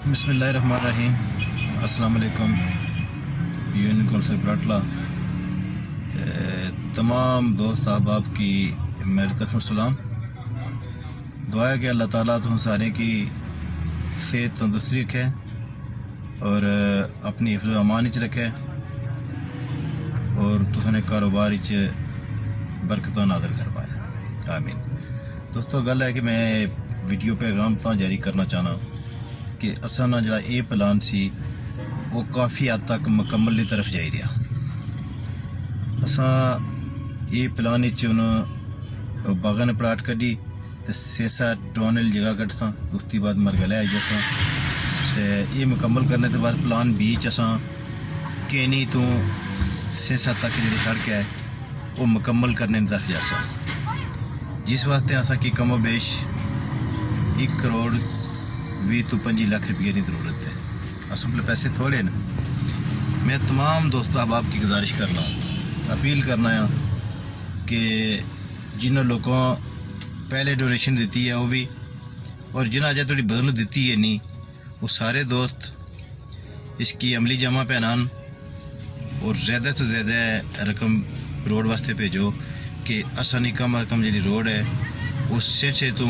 बिस्मिल्लाहिर्रहमानिर्रहीम। अस्सलाम वालेकुम। यूनियन कौंसिल बराटला तमाम दोस्त अहबाब की मेरी तरफ सलाम। दुआ है कि अल्लाह ताला तुम सारे की सेहत तंदुरुस्ती रखे और अपनी हिफ्ज़ अमान च रखे और तुसने कारोबार बरकत नादर करवाए। आमीन। दोस्तों, गल है कि मैं वीडियो पैगाम तो जारी करना चाहना कि असा ना जरा ये प्लान सी वो काफ़ी हद तक मुकम्मल की तरफ जा रहा। असा ये प्लान बागा ने प्लाट कड्डी तो सेसा टोनल जगह कट्टा, उसके बाद मरगला आई असा तो ये मुकम्मल करने के बाद प्लान बीच असा केनी तो सेसा तक जी सड़क है वो मुकम्मल करने की तरफ जासा, जिस वास्ते असा की कमो बेश 1 करोड़ 20 तो 25 लाख रुपये की ज़रूरत है। असल में पैसे थोड़े न। मैं तमाम दोस्तों अहबाब की गुजारिश करना, अपील करना है कि जिन्होंने लोगों पहले डोनेशन दी है वो भी, और जिन्हें अजय थोड़ी बदल दी है नहीं, वो सारे दोस्त इसकी अमली जमा पहनान और ज़्यादा तो ज़्यादा रकम रोड वास्ते भेजो कि आसानी कम अज कम जी रोड है उस से तो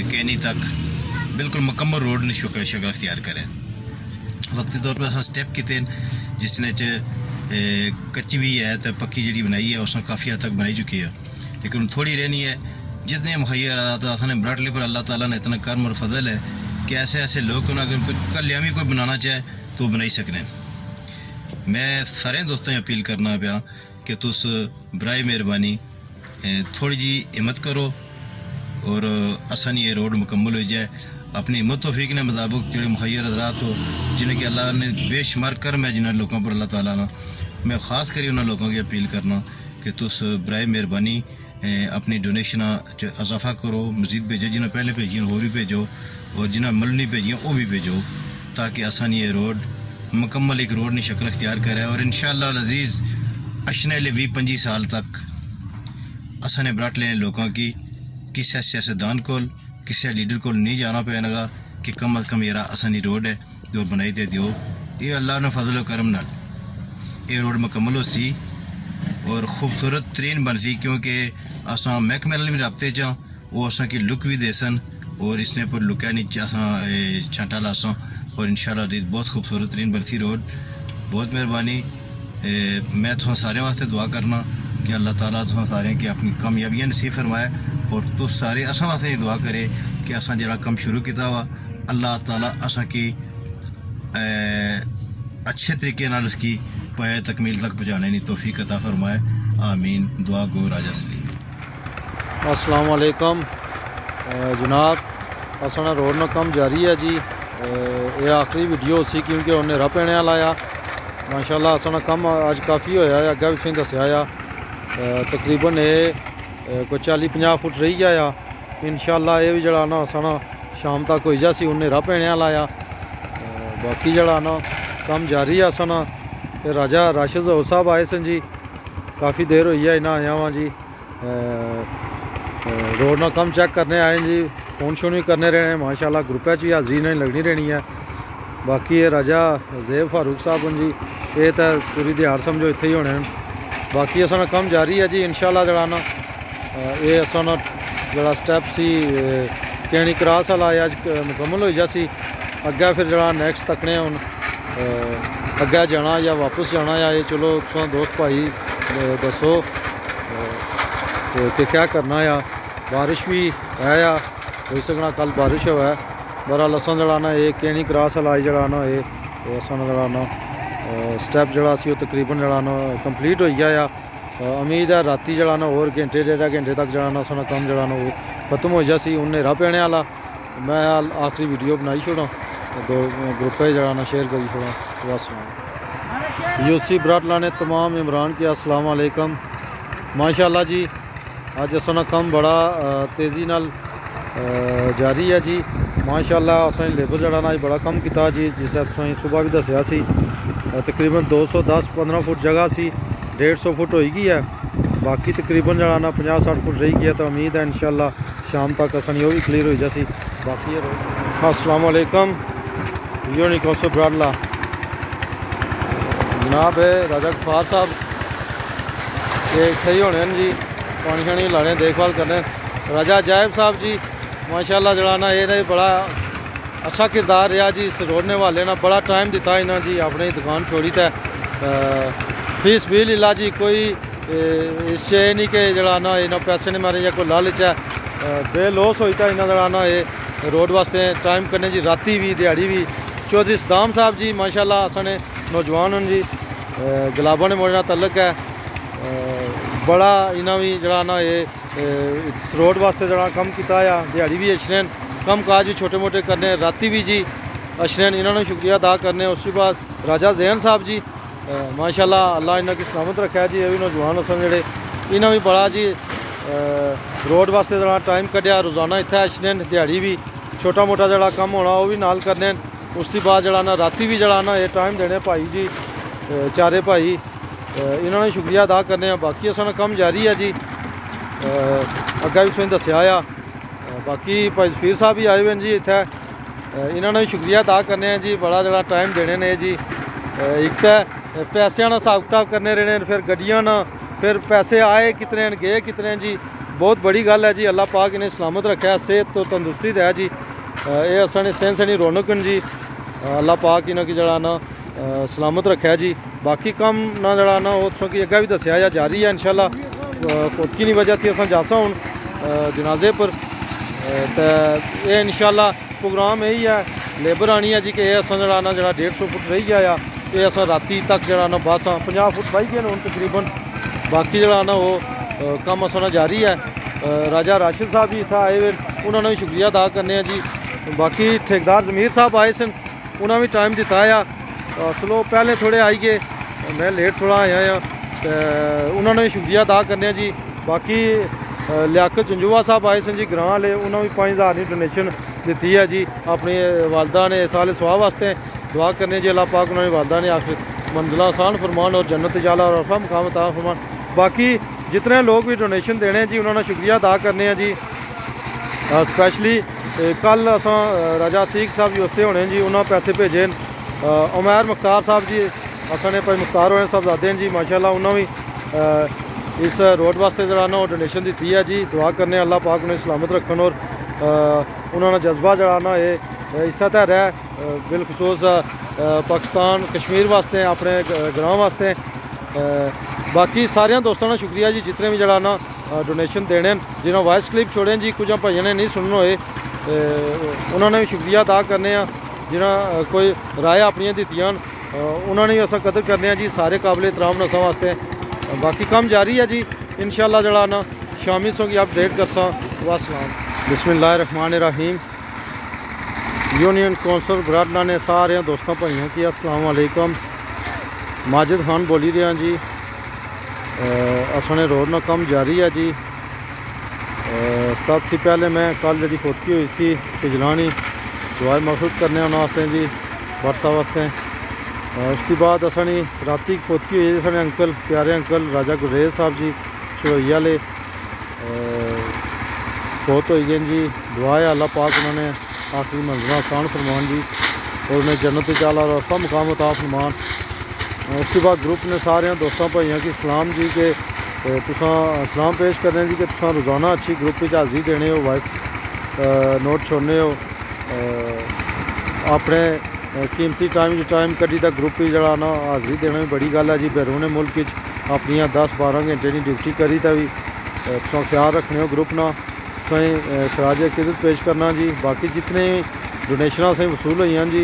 कैनी तक बिल्कुल मुकम्मल रोड ने शक्ल अख्तियार करें। वक्ती तौर पर अस स्टैप किते जिसने कच्ची भी है तो पक्की जी बनाई है उसने काफ़ी हद तक बनाई चुकी है, लेकिन थोड़ी रहनी है। जितने मुहैया ने बराटले पर अल्लाह ताला ने इतना कर्म और फजल है कि ऐसे ऐसे लोग अगर कोई कल्यामी कोई बनाना चाहे तो बनाई सकने। मैं सारे दोस्तों अपील करना पाया कि तुस बराए मेहरबानी थोड़ी जी हिम्मत करो और असन ये रोड मुकम्मल हो जाए। अपनी हिम्मत तौफीक ने मुताबिक जो मुखैर हजरात हो जिन्हें कि अल्लाह ने बेशुमार कर्म है जिन्हें लोगों पर अल्लाह ताला ना, मैं ख़ास करी उन्होंने लोगों की अपील करना कि तुस बराए मेहरबानी अपनी डोनेशन इजाफा करो, मजीद भेजो, जिन्हें पहले भेजियाँ वो भी भेजो और जिन्हें अमल नहीं भेजियाँ वो भी भेजो, ताकि आसान ये रोड मुकम्मल एक रोड की शक्ल अख्तियार करे। और इंशाअल्लाह अज़ीज़ अशने 20-25 साल तक असाने बराटले लोगों की किसी सियासतदान को किसी लीडर को नहीं जाना पैगा कि कम अज़ कम यार आसानी रोड है जो बनाई दे दियो। ये अल्लाह ने फजल करम नाल ये रोड मुकम्मल हो सी और खूबसूरत तरीन बन सी, क्योंकि असा महकमे भी रबते चा वो असा की लुक भी दे सन और इसने पर लुका नीचे असा छांटा लासा और इंशाअल्लाह बहुत खूबसूरत तरीन बन सी रोड। बहुत मेहरबानी। मैं तुम सारे वास्ते दुआ करना कि अल्लाह ताला तुम सारे की अपनी कामयाबियां नसीब फरमाए और तुस सारे असा वास्ते दुआ करे कि असा जरा कम शुरू किया वा अल्लाह ताला असा की अच्छे तरीके नाल उसकी पाया तकमील तक पहुँचाने की तौफीक अता फरमाए। आमीन। दुआ गो राजा सलीम। अस्सलाम वालेकुम जनाब, असना रोड ना कम जारी है जी। ये आखिरी वीडियो सी क्योंकि उन्हें रह पैने लाया माशाल्लाह असना कम अज काफ़ी होया है। अगे भी दसिया तकरीबन ये कोई 40-50 फुट रही गया। इंशाअल्लाह ये भी जरा ना असना शाम तक हो जासी उन्हें रह पैने लाया। बाकी जरा ना कम जारी है असना। राजा राशिद हो साहब आए सन जी, काफ़ी देर हुई है इन्हें आया वहाँ जी। रोड ना कम चेक करने आए जी, फोन शोन भी करने रहने माशाल्लाह। ग्रुप भी हाजरी नहीं लगनी रहनी है। बाकी ये राजा ज़ेब फारूक साहब जी ये तो पूरी दिहाड़ समझो इतने ही होने। बाकी असना कम जारी है जी इंशाअल्लाह। जरा ना ये असना जरा स्टैप सी केनी क्रॉस वाला अज मुकम्मल हो जासी। अगे फिर जरा नैक्सट तकने हूँ अगे जाना या वापस जाना या ये चलो तुम दोस्त भाई दसो कि क्या करना या। बारिश भी है या हो सकना कल बारिश हो है बरा लसन जरा ना ये केनी क्रॉस वाला जरा ना ये असन जरा ना स्टैप जरा सी तकरीबन जरा ना कंप्लीट हो गया। उम्मीद है राती जरा ना और घंटे 1.5 घंटे तक जरा ना साना कम जरा ना वो खत्म हो जासी उन्हें रह पैने वाला। मैं आखिरी वीडियो बनाई छोड़ा दो ग्रुप जरा ना शेयर करी छोड़ा। बस यूसी बराटला ने तमाम इमरान किया अस्सलाम वालेकुम माशाल्लाह जी। अज असना कम बड़ा तेज़ी नाल जारी है जी माशाल्लाह। असें लेबर जरा ना बड़ा कम किया जी, जिस सुबह भी दसिया सी तकरीबन 210-15 फुट जगह सी 150 फुट हो गई है। बाकी तकरीबन जरा ना 50-60 फुट रही गया। तो उम्मीद है इंशाअल्लाह शाम तक असन वो भी क्लीयर हो जासी। बाकी अस्सलाम वालेकुम यूनिक कौंसल ब्राडला जनाब है राजा गफार साहब ये इत्थे ही होने जी पानी शानी लाने देखभाल करने राजा अजायब साहब जी माशाल्लाह जड़ा ना ये बड़ा अच्छा किरदार रहा जी इस रोड ने वाले ना बड़ा टाइम दिता इन्हें जी अपनी दुकान छोड़ी तो फीस भी लीला जी कोई इस नहीं कि जड़ा ना इन्हों पैसे नहीं मारे या कोई लालच है बेलोस होई था इन्हों जड़ा ना ये रोड वास्ते टाइम करने जी राती भी दिहाड़ी भी चौधरी सदाम साहब जी माशाल्लाह असने नौजवान हैं जी गुलाबा ने मोड़ना तलक है बड़ा इन्हों भी जड़ा ना ये इस रोड वास्ते जड़ा कम किया आ दिहाड़ी भी अशरैन कम काज भी छोटे मोटे करने राती भी जी अशरैन इन्होंने शुक्रिया अदा करने उसके बाद राजा जैन साहब जी माशाल्लाह अल्लाह इन्हों की सलामत रखा जी ये भी नौजवान असन जोड़े इन्हों भी बड़ा जी रोड वास्ते जरा टाइम कढ़िया रोज़ाना इत्थे अशरैन दिहाड़ी भी छोटा मोटा जड़ा कम होना वो भी नाल करने उसके बाद जड़ा ना राती भी जड़ा ना ये टाइम देने भाई जी चारे भाई इन्होंने शुक्रिया अदा करने बाकी असा कम जारी है जी अग्गे भी तुसें दस्या आ बाकी भाई जफीर साहब भी आए हुए हैं जी इत्थे इन्होंने भी शुक्रिया अदा करने जी बड़ा जड़ा टाइम देने ने जी एक तो पैसों का हिसाब किताब करने रहने फिर गड्डियां ना फिर पैसे आए कितने गए कितने जी बहुत बड़ी गल है जी अल्लाह पाक इन्हें सलामत रखा सेहत तो तंदुरुस्ती है जी ये असन सेन सनी रौनक जी अल्लाह पाक इन्हों की जड़ा ना सलामत रखा जी बाकी कम ना जड़ा ना वो कि अग्गे भी दसिया जा जारी है इंशाल्लाह फौतगी की वजह थी अस जासा हूँ जनाजे पर तो ये इंशाल्लाह प्रोग्राम यही है लेबर आनी है जी कि अस जड़ा ना जड़ा 150 फुट रही गया ये अस राती तक जड़ा ना बस 50 फुट बही गए हूँ तकरीबन बाकी जड़ा ना वो कम असा जारी है राजा राशिद साहब भी इतना आए हुए उन्होंने भी शुक्रिया अदा करने जी बाकी ठेकेदार जमीर साहब आए सन उन्होंने भी टाइम दिता आ स्लो पहले थोड़े आई गए मैं लेट थोड़ा आया उन्होंने भी शुक्रिया अदा करने जी बाकी लियाकत जंजुआ साहब आए सन जी ग्रां वाले उन्होंने भी 5000 की डोनेशन दी है जी अपनी वालदा ने साल सुहा वास्ते दुआ करने जी अल्लाह पाक उन्होंने वालदा ने आखिर मंजिला आसान फरमान और जन्नत जाला और अफा मुकाम ता फरमान बाकी जितने लोग भी डोनेशन देने जी उन्होंने शुक्रिया अदा करने जी स्पैशली कल अस राजा अतीक साहब यूसे होने जी उन्होंने पैसे भेजे उमैर मुख्तार साहब जी असने भाई मुख्तार होने साहबजादे हैं जी माशाल्लाह उन्होंने भी इस रोड वास्ते जरा ना डोनेशन दी है जी दुआ करने अल्लाह पाक उन्हें सलामत रखन और उन्होंने जज्बा जरा ना ये हिस्सा तैर है बिलखसूस पाकिस्तान कश्मीर वास्ते अपने ग्रां वास्ते बाकी सारे दोस्तों का शुक्रिया जी जितने भी जरा ना डोनेशन देने जिन्होंने वॉइस क्लिप छोड़े जी कुछ भाइयों ने नहीं सुनने होए उन्होंने भी शुक्रिया अदा करने जिन्हें कोई राय अपन दित्तियां उन्होंने भी अस कदर करने जी सारे काबिल एहतराम न असा वास्ते बाकी कम जारी है जी इंशाल्लाह जड़ा ना शामी सो की अपडेट करसा वासलाम बिस्मिल्लाहिर्रहमानिर्रहीम यूनियन कौंसल ब्राडला ने सारे दोस्तों भाइयों की अस्सलाम वालेकुम माजिद खान बोली रहा जी असने रोड ना कम जारी है जी सब थी पहले मैं कल जी फौतगी हुई सी पिजलानी दुआ मखलूक करने वास्ते जी व्हाट्सएप वास्ते उसके बाद असनी राती फौतगी हुई साढ़े अंकल प्यारे अंकल राजा गुरेज साहब जी शरोई वाले फौत हो गए जी दुआ है अल्लाह पाक उन्होंने आखिरी मंजिल आसान फरमान जी और उन्हें जन्नत चाला और अरफा मुकाम अता फरमान उसके बाद ग्रुप ने सारे दोस्तों भाइयों की सलाम जी के तुसा सलाम पेश करने जी कि तुसा रोज़ाना अच्छी ग्रुप हाज़री देने हो वॉइस नोट छोड़ने हो अपने कीमती टाइम कड्डी दा ग्रुप ही जरा ना हाज़री देना भी बड़ी गल है जी बैरून मुल्क अपन 10-12 घंटे की ड्यूटी करी तो भी तुसा ख्याल रखने हो ग्रुप ना तुसें खराज अकीदत पेश करना जी बाकी जितने डोनेशन असें वसूल हुई हैं जी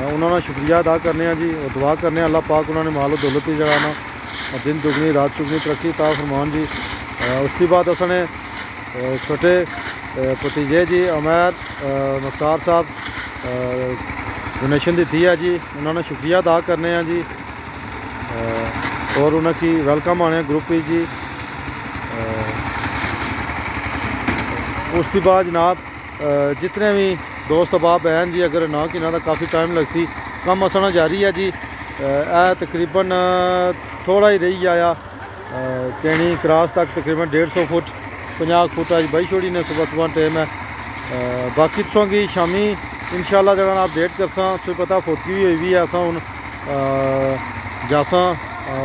उन्होंने शुक्रिया अदा करने जी और दुआ करने अल्लाह पाक उन्होंने मालो दौलत ही जरा ना दिन दुगनी रात चुगनी तरक्की ता फरमान जी उसके बाद असने छोटे भतीजे जी उमैर मुख्तार साहब डोनेशन दी है जी उन्होंने शुक्रिया अदा करने जी और उन्होंने वेलकम आने ग्रुप ही जी उसके बाद जनाब जितने भी दोस्त अहबाब हैं जी अगर ना कि ना काफ़ी टाइम लग सी कम असना जारी है जी तकरीबन थोड़ा ही रही आया कैनी क्रॉस तक तकरीबन 150 फुट 50 फुट अज बही छोड़ी ने सुबह सुबह टाइम है बाकी तुसां गी शामी इंशाल्लाह जरा ना अपडेट करसां। तुसें पता फोटकी भी हुई है असां हुन जासां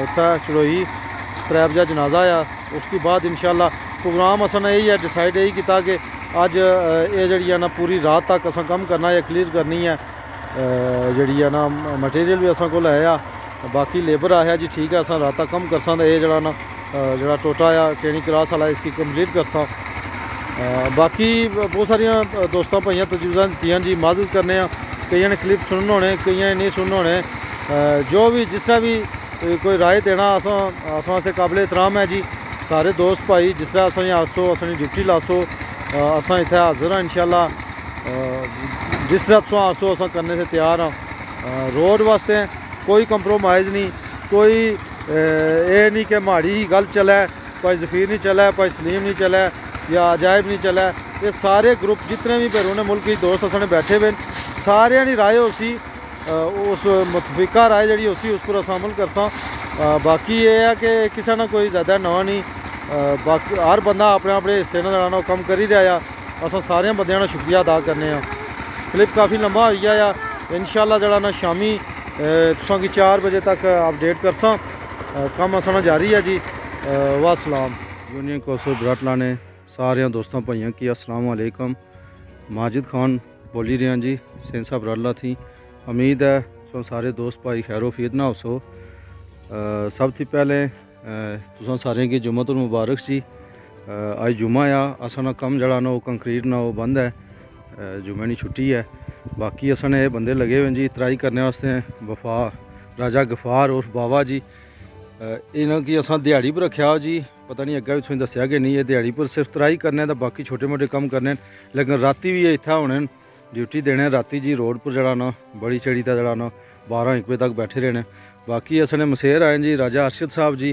उत्थै चढ़ोई 3 बजे जनाजा आ। उस तो बाद इंशाल्लाह प्रोग्राम असां ने यही है डिसाइड यही किया कि अज ये जी है ना पूरी रात तक असां कम करना है, क्लीयर करनी है जी है ना मटीरियल भी असां कोल है आ। बाकी लेबर आया जी ठीक है असां रात तक कम करसां तो ये जरा ना जरा टोटा आ केनी क्रास वाला इसकी कंप्लीट करसां। बाकी बहुत सारिया दोस्तों भाइयों तजवीज़ां दित्तियां जी, मदद करने कई ने क्लिप सुनने होने कई ने नहीं सुनने होने। जो भी जिस तरह भी कोई राय देना अस वास्ते काबिल एहतराम है जी। सारे दोस्त भाई जिस तरह असें आसो असनी ड्यूटी लासो असां इत्थै हाजिर हाँ इंशाल्लाह। जिस तरह तुस आसो असां करने से तैयार हाँ। रोड वास्ते कोई कंप्रोमाइज़ नहीं, कोई ये नहीं कि माड़ी गल चलै, भाई ज़फ़ीर नहीं चलै, भाई सलीम नहीं चलै या अजायब नहीं चलै। ये सारे ग्रुप जितने भी बैरूने मुल्क के दोस्त असने बैठे हुए सारे की राय उसी उस मुतफिका राय जी उसी उस पर अस अमल करसां। बाकी ये है कि किसी ना कोई ज़्यादा नवा नहीं, बाकी हर बंदा अपने अपने हिस्से ना जरा कम कर ही रहा। अस सारे बंदों का शुक्रिया अदा करने। क्लिप काफ़ी लंबा हो गया आ। इंशाल्लाह जरा ना शामी तुसां की 4 बजे तक अपडेट करसां। कम असना जारी है जी। वासलाम। यूनियन कौंसल बराटला ने सारे दोस्तों भाइयों की अस्सलाम वालेकुम। माजिद खान बोली रहे हैं जी, सेंसा बराटला थी। उम्मीद है तो सारे दोस्त भाई खैरो फीद ना हो। सब थी पहले तुसां सारे की जुम्मतुल मुबारक जी। आज जुम्मा आ असा कम जड़ा ना कंक्रीट ना वो बंद है, जुम्मे की छुट्टी है। बाकी असने ये बंदे लगे हुए जी तराई करने वास्ते। वफा राजा गफार और बाबा जी इन्हों की असा दिहाड़ी पर रखा जी, पता नहीं अग्गे भी तुसें दस्या कि नहीं। ये दिहाड़ी पर सिर्फ तराई करने तो बाकी छोटे मोटे कम करने, लेकिन राती भी इत्थे होने ड्यूटी देने। राती जी रोड पर जड़ा ना बड़ी चढ़ी का जड़ा ना 12-1 बजे तक बैठे रहने। बाकी असने मसेर आए जी राजा अरशद साहब जी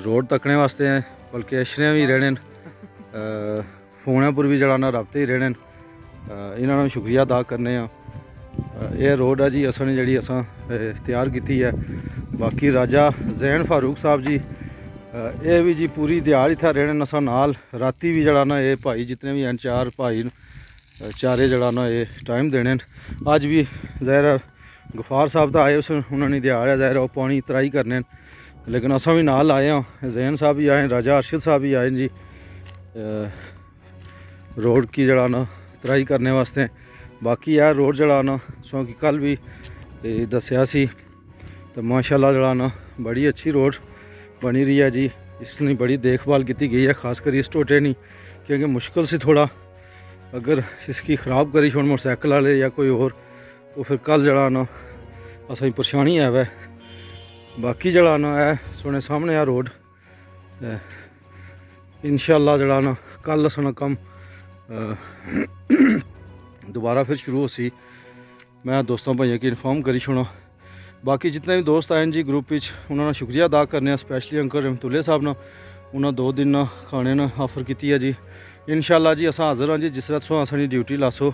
रोड तकने वास्ते हैं, बल्कि अशरे भी रहने फोन पर भी जड़ा ना रबते ही रहने। इन्होंने शुक्रिया अदा करने। यह रोड है जी असने जी असा तैयार की है। बाकी राजा जैन फारूक साहब जी ये भी जी पूरी दिहाड़ इत्थे रहने असा नाल। राती भी जड़ा ना ये भाई जितने भी हैं 4 भाई चारे जड़ा ना ये टाइम देने। अज भी ज़ाहिर गफार साहब तो आए उस उन्होंने दिहाड़ है ज़ाहिर वो पानी तराई करने, लेकिन असा भी नाल आए हाँ। जैन साहब भी आए, राजा अरशद साहब भी आए जी रोड की जड़ा ना तराई करने वास्ते। बाकी यार रोड जड़ा ना सो कि कल भी दसिया सी तो माशाल्लाह जड़ा ना बड़ी अच्छी रोड बनी रही है जी। इसने बड़ी देखभाल की गई है, खासकर इस टोटे नहीं, क्योंकि मुश्किल से थोड़ा अगर इसकी ख़राब करी छोड़ मोटरसाइकिल वाले या कोई और तो फिर कल जड़ा ना असें परेशानी है वै। बाकी जड़ा ना है सुने सामने आ रोड इंशाल्लाह जड़ा ना कल असना कम दोबारा फिर शुरू हो सी। मैं दोस्तों भाइयों की इन्फॉर्म करी छोड़ा। बाकी जितने भी दोस्त आए जी ग्रुप उन्होंने शुक्रिया अदा करने, स्पैशली अंकल रहमतुल्लाह साहब ना उन्होंने 2 दिन ना खाने ना ऑफर की है जी। इंशाल्लाह जी अस हाजिर हाँ जी। जिस तरह तुम असनी ड्यूटी लासो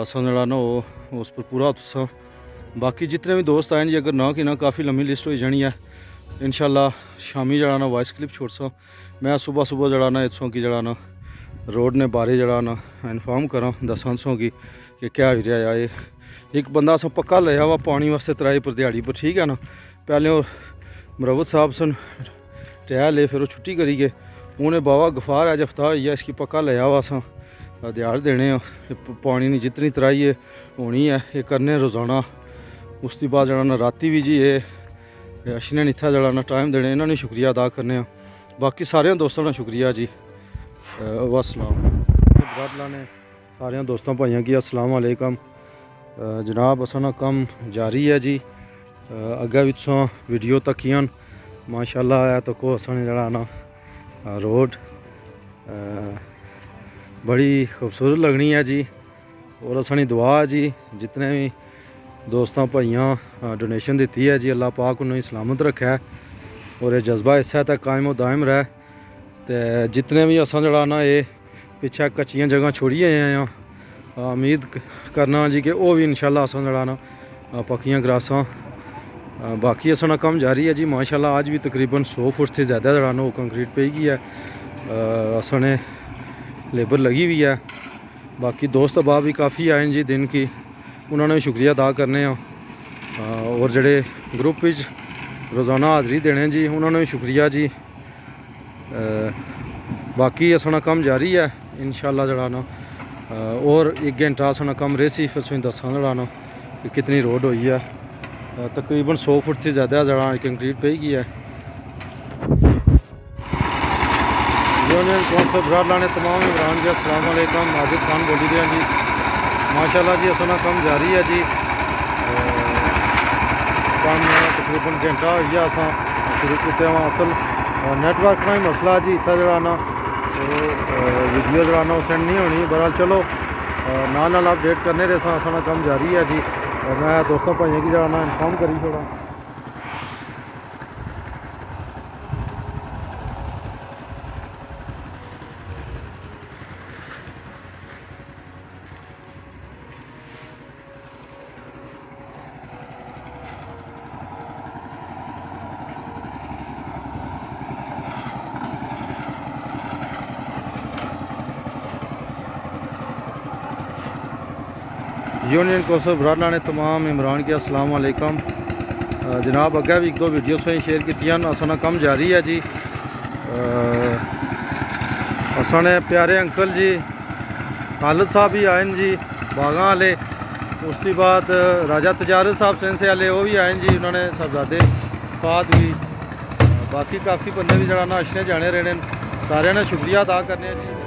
असा जड़ा ना वो उस पर पूरा तुसा। बाकी जितने भी दोस्त आए जी अगर ना कि ना काफ़ी लंबी लिस्ट हो जानी है। इंशाल्लाह शामी जड़ा ना वॉइस क्लिप छोड़ सा। मैं सुबह सुबह जड़ा ना इतों की जड़ा ना रोड ने बारे जड़ा ना इन्फॉर्म करा दसा तुसों की कि क्या हो रहा है। ये एक बंदा अस पक्का लिया वा पानी वास्ते तराई पर दिहाड़ी पर, ठीक है ना। पहले वो मरवत साहब सन टहल ले, फिर वो छुट्टी करी गए। उन्हें बाबा गफार है जफ्ता होई है इसकी पक्का लिया वा असा दिहाड़ देने पानी नहीं जितनी तराई है होनी है ये करने रोज़ाना। उस दी बाद जड़ा ना राती भी जी ये अशने इत्थे जड़ा ना टाइम देने, इन्होंने शुक्रिया अदा करने। बाकी सारे दोस्तों का शुक्रिया जी। वासलाम। बराटला ने सारे दोस्तों भाइयों की अस्सलाम वालेकुम। जनाब असना कम जारी है जी। अग्गे भी तुसां वीडियो तकियां माशाल्लाह है तो को असने जड़ा ना रोड बड़ी खूबसूरत लगनी है जी। और असनी दुआ है जी जितने भी दोस्तों भाइयों डोनेशन दी है जी, अल्लाह पाक उन्हें सलामत रखे और ये जज्बा इस तक कायम व दायम रहे। तो जितने भी असा जड़ा ना ये पिछे कच्चियां जगह छोड़िए आए हैं, उम्मीद करना जी कि वो भी इंशाल्लाह असा जड़ा ना पक्कियां करासा। बाकी असना कम जारी है जी माशाल्लाह। आज भी तकरीबन 100 फुट से ज़्यादा जड़ा ना वो कंक्रीट पे गई है। असने लेबर लगी हुई है। बाकी दोस्त अहबाब भी काफ़ी आए जी दिन की, उन्होंने भी शुक्रिया अदा करने और जड़े ग्रुप विच रोज़ाना हाज़री देने जी उन्होंने भी शुक्रिया जी। बाकी असना कम जारी है इंशाल्लाह जड़ा ना, और 1 घंटा असना कम रेसी फिर तुसें दस्सां जड़ा ना कि कितनी रोड हुई है। तकरीबन 100 फुट से ज़्यादा जड़ा कंक्रीट पे गई है। यूनियन कौंसल ब्राडला ने तमाम इमरान जी अस्सलाम वालेकुम, माजिद खान बोली दिया जी। माशाल्लाह जी असना कम जारी है जी, कम तकरीबन घंटा हो गया असा शुरू किते हुआ। असल नेटवर्क का ही मसला जी, इतना जड़ा ना वीडियो जड़ा ना सेंड नहीं होनी। बहरहाल चलो नाल अपडेट करने रहे असना कम जारी है जी। और मैं दोस्तों भाइयों की जड़ा ना इन्फॉर्म करी छोड़ा। यूनियन कौंसल ब्राडला ने तमाम इमरान के अस्सलाम वालेकुम जनाब। अग्गे भी 1-2 वीडियो शेयर की असना कम जारी है जी। असने प्यारे अंकल जी खालिद साहब भी आए जी बागा वाले, उसके बाद राजा तजारत साहब सेंसे वाले वो भी आए जी, उन्होंने साहबजादे फात भी। बाकी काफ़ी बंदे भी जड़ा ना अच्छे जाने रहे, सारे ने शुक्रिया अदा करने जी।